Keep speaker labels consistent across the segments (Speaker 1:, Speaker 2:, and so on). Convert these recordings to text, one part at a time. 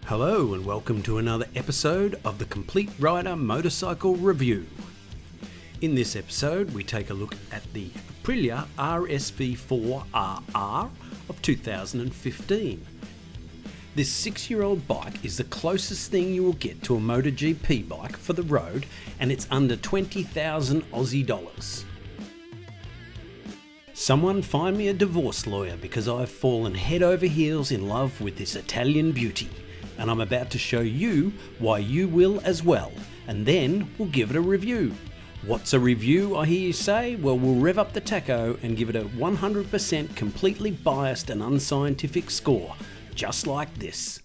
Speaker 1: Hello and welcome to another episode of the Complete Rider Motorcycle Review. In this episode we take a look at the Aprilia RSV4 RR of 2015. This 6-year-old bike is the closest thing you will get to a MOTO GP bike for the road, and it's under 20,000 Aussie dollars. Someone find me a divorce lawyer because I've fallen head over heels in love with this Italian beauty. And I'm about to show you why you will as well, and then we'll give it a review. What's a review, I hear you say? Well, we'll rev up the tacho and give it a 100% completely biased and unscientific score, just like this.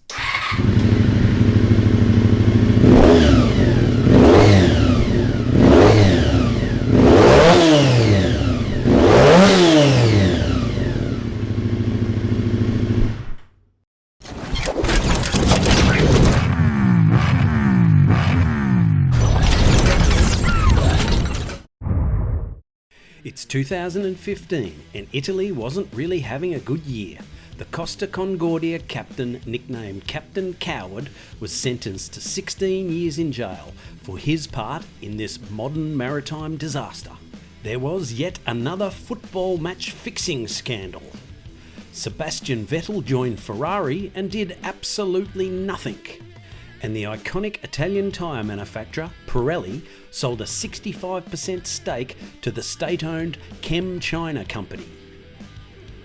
Speaker 1: It's 2015 and Italy wasn't really having a good year. The Costa Concordia captain, nicknamed Captain Coward, was sentenced to 16 years in jail for his part in this modern maritime disaster. There was yet another football match fixing scandal. Sebastian Vettel joined Ferrari and did absolutely nothing. And the iconic Italian tyre manufacturer Pirelli sold a 65% stake to the state-owned Chem China company.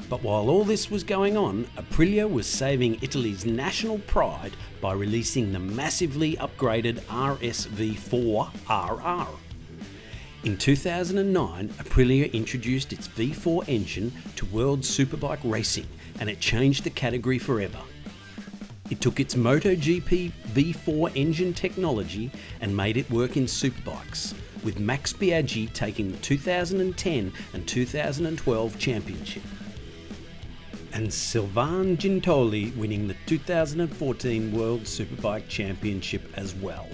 Speaker 1: But while all this was going on, Aprilia was saving Italy's national pride by releasing the massively upgraded RSV4 RR. In 2009, Aprilia introduced its V4 engine to World Superbike racing, and it changed the category forever. It took its MOTO GP V4 engine technology and made it work in superbikes, with Max Biaggi taking the 2010 and 2012 championship, and Sylvain Gintoli winning the 2014 World Superbike Championship as well.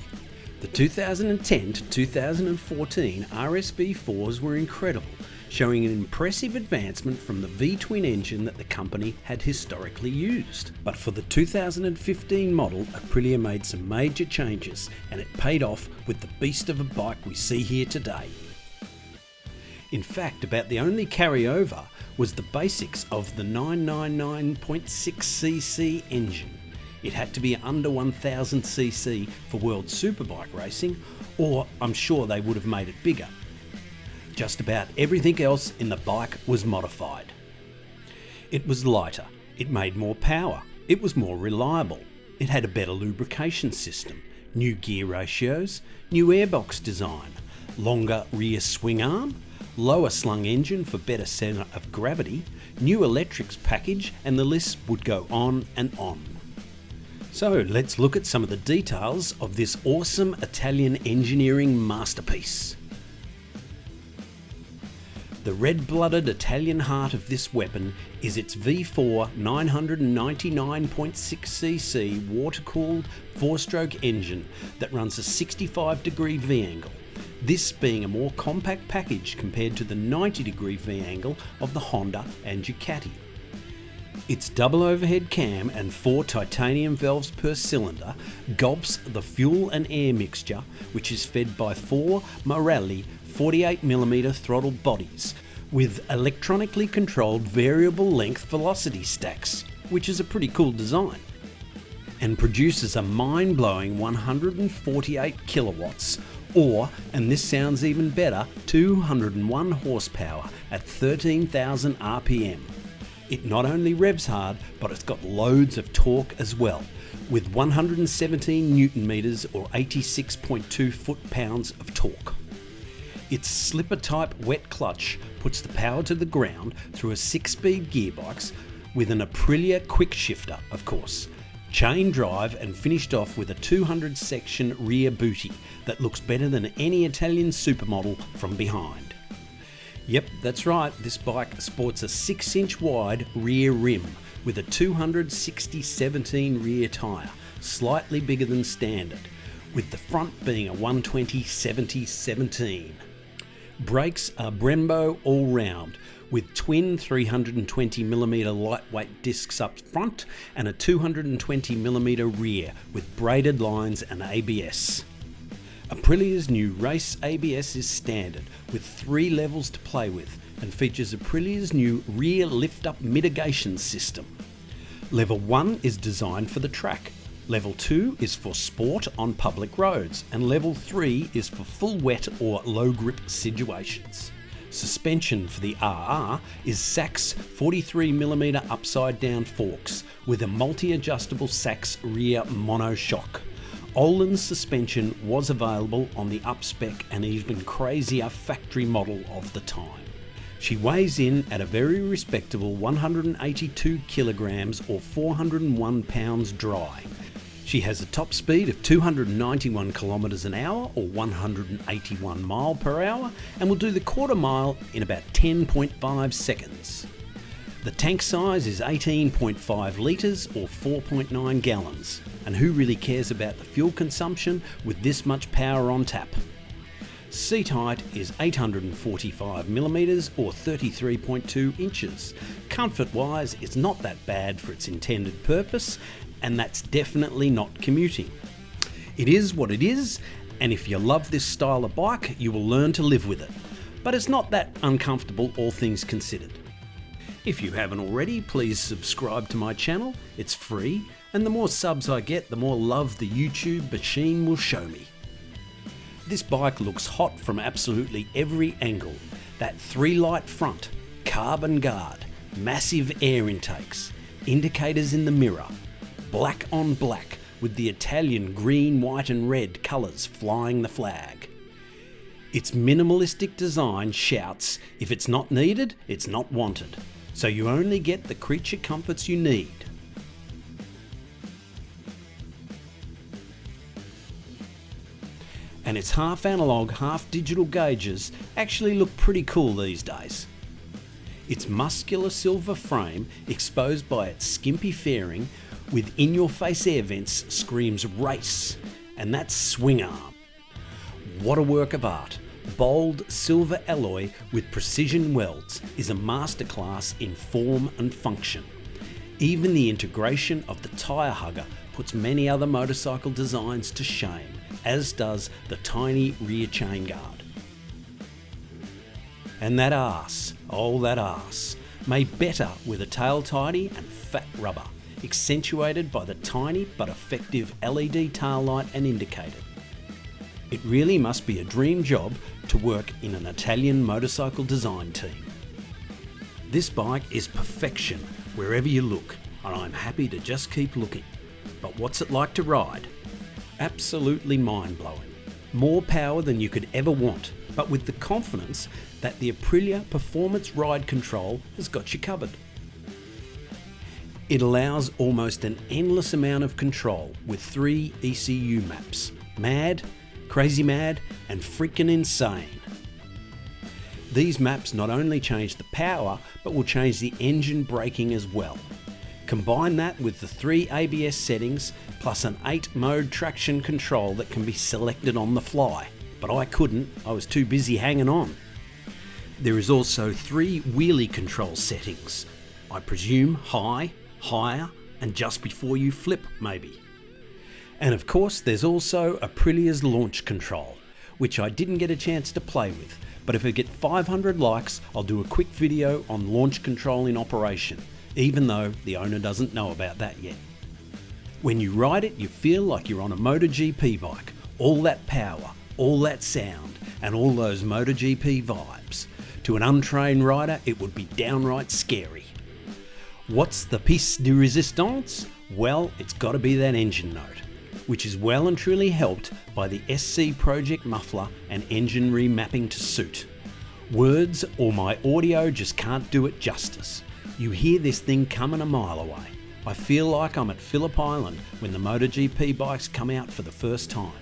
Speaker 1: The 2010 to 2014 RSV4s were incredible, showing an impressive advancement from the V-twin engine that the company had historically used. But for the 2015 model, Aprilia made some major changes, and it paid off with the beast of a bike we see here today. In fact, about the only carryover was the basics of the 999.6cc engine. It had to be under 1000cc for World Superbike racing, or I'm sure they would have made it bigger. Just about everything else in the bike was modified. It was lighter, it made more power, it was more reliable, it had a better lubrication system, new gear ratios, new airbox design, longer rear swing arm, lower slung engine for better centre of gravity, new electrics package, and the list would go on and on. So let's look at some of the details of this awesome Italian engineering masterpiece. The red-blooded Italian heart of this weapon is its V4 999.6cc water-cooled 4-stroke engine that runs a 65-degree V-angle, this being a more compact package compared to the 90-degree V-angle of the Honda and Ducati. Its double overhead cam and 4 titanium valves per cylinder gobs the fuel and air mixture, which is fed by 4 Marelli 48mm throttle bodies with electronically controlled variable length velocity stacks, which is a pretty cool design, and produces a mind-blowing 148 kilowatts or, and this sounds even better, 201 horsepower at 13,000 RPM. It not only revs hard, but it's got loads of torque as well, with 117 Newton meters or 86.2 foot-pounds of torque. Its slipper-type wet clutch puts the power to the ground through a 6-speed gearbox with an Aprilia quick shifter, of course, chain drive, and finished off with a 200-section rear booty that looks better than any Italian supermodel from behind. Yep, that's right, this bike sports a 6-inch wide rear rim with a 260/17 rear tyre, slightly bigger than standard, with the front being a 120/70/17. Brakes are Brembo all round, with twin 320mm lightweight discs up front and a 220mm rear with braided lines and ABS. Aprilia's new race ABS is standard with 3 levels to play with and features Aprilia's new rear lift-up mitigation system. Level 1 is designed for the track, Level 2 is for sport on public roads, and Level 3 is for full wet or low grip situations. Suspension for the RR is Sachs 43mm upside down forks with a multi-adjustable Sachs rear monoshock. Öhlins suspension was available on the up-spec and even crazier factory model of the time. She weighs in at a very respectable 182 kilograms or 401 pounds dry. She has a top speed of 291 kilometres an hour or 181 mile per hour and will do the quarter mile in about 10.5 seconds. The tank size is 18.5 litres or 4.9 gallons, and who really cares about the fuel consumption with this much power on tap? Seat height is 845mm or 33.2 inches. Comfort wise, it's not that bad for its intended purpose, and that's definitely not commuting. It is what it is, and if you love this style of bike, you will learn to live with it. But it's not that uncomfortable, all things considered. If you haven't already, please subscribe to my channel. It's free, and the more subs I get, the more love the YouTube machine will show me. This bike looks hot from absolutely every angle. That 3-light front, carbon guard, massive air intakes, indicators in the mirror, black on black with the Italian green, white and red colours flying the flag. Its minimalistic design shouts, if it's not needed, it's not wanted. So you only get the creature comforts you need. And its half analogue, half digital gauges actually look pretty cool these days. Its muscular silver frame, exposed by its skimpy fairing, with in-your-face air vents, screams race, and that's swing arm. What a work of art. Bold silver alloy with precision welds is a masterclass in form and function. Even the integration of the tyre hugger puts many other motorcycle designs to shame, as does the tiny rear chain guard. And that arse, oh that arse, made better with a tail tidy and fat rubber, accentuated by the tiny but effective LED taillight and indicator. It really must be a dream job to work in an Italian motorcycle design team. This bike is perfection wherever you look, and I'm happy to just keep looking. But what's it like to ride? Absolutely mind-blowing. More power than you could ever want, but with the confidence that the Aprilia Performance Ride Control has got you covered. It allows almost an endless amount of control with 3 ECU maps: Mad, Crazy Mad and Freakin' Insane. These maps not only change the power, but will change the engine braking as well. Combine that with the 3 ABS settings, plus an 8-mode traction control that can be selected on the fly. But I couldn't, I was too busy hanging on. There is also 3 wheelie control settings. I presume high, higher, and just before you flip maybe. And of course there's also Aprilia's launch control, which I didn't get a chance to play with, but if I get 500 likes I'll do a quick video on launch control in operation, even though the owner doesn't know about that yet. When you ride it you feel like you're on a MOTO GP bike, all that power, all that sound, and all those MOTO GP vibes. To an untrained rider it would be downright scary. What's the piece de resistance? Well, it's got to be that engine note, which is well and truly helped by the SC Project muffler and engine remapping to suit. Words or my audio just can't do it justice. You hear this thing coming a mile away. I feel like I'm at Phillip Island when the MotoGP bikes come out for the first time.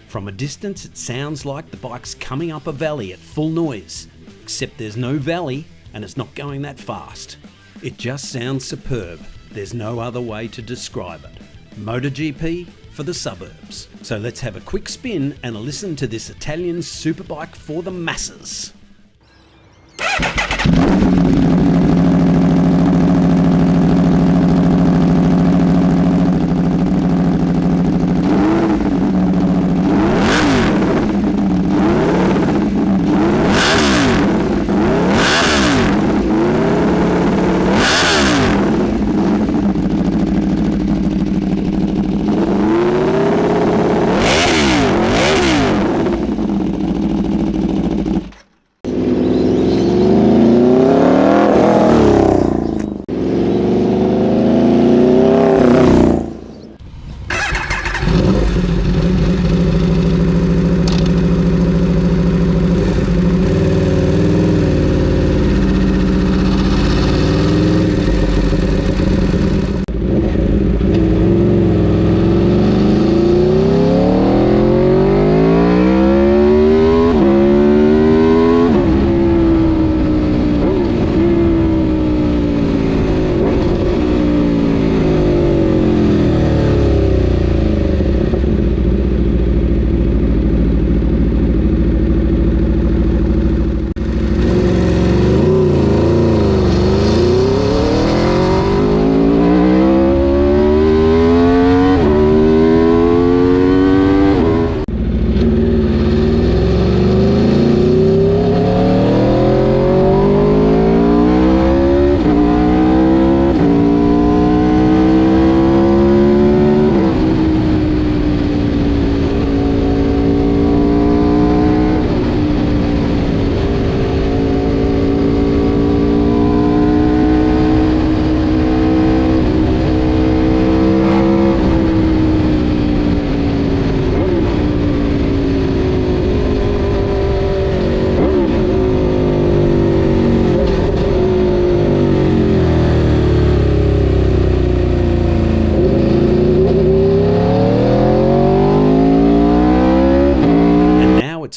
Speaker 1: From a distance it sounds like the bike's coming up a valley at full noise, except there's no valley and it's not going that fast. It just sounds superb. There's no other way to describe it. MotoGP for the suburbs. So let's have a quick spin and a listen to this Italian superbike for the masses.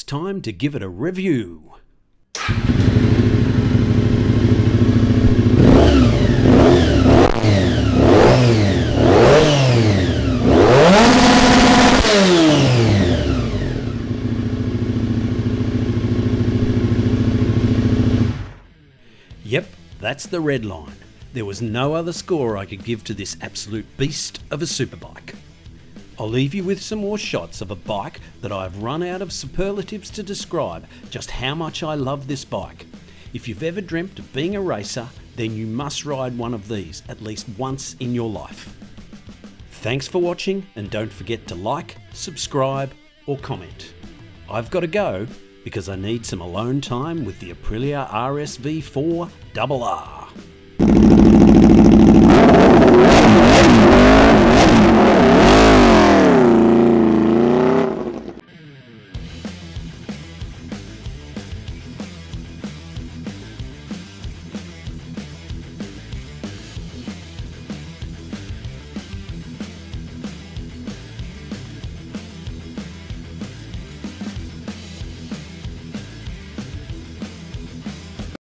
Speaker 1: Time to give it a review. Yep, that's the red line. There was no other score I could give to this absolute beast of a superbike. I'll leave you with some more shots of a bike that I've run out of superlatives to describe just how much I love this bike. If you've ever dreamt of being a racer, then you must ride one of these at least once in your life. Thanks for watching, and don't forget to like, subscribe or comment. I've got to go because I need some alone time with the Aprilia RSV4 RR.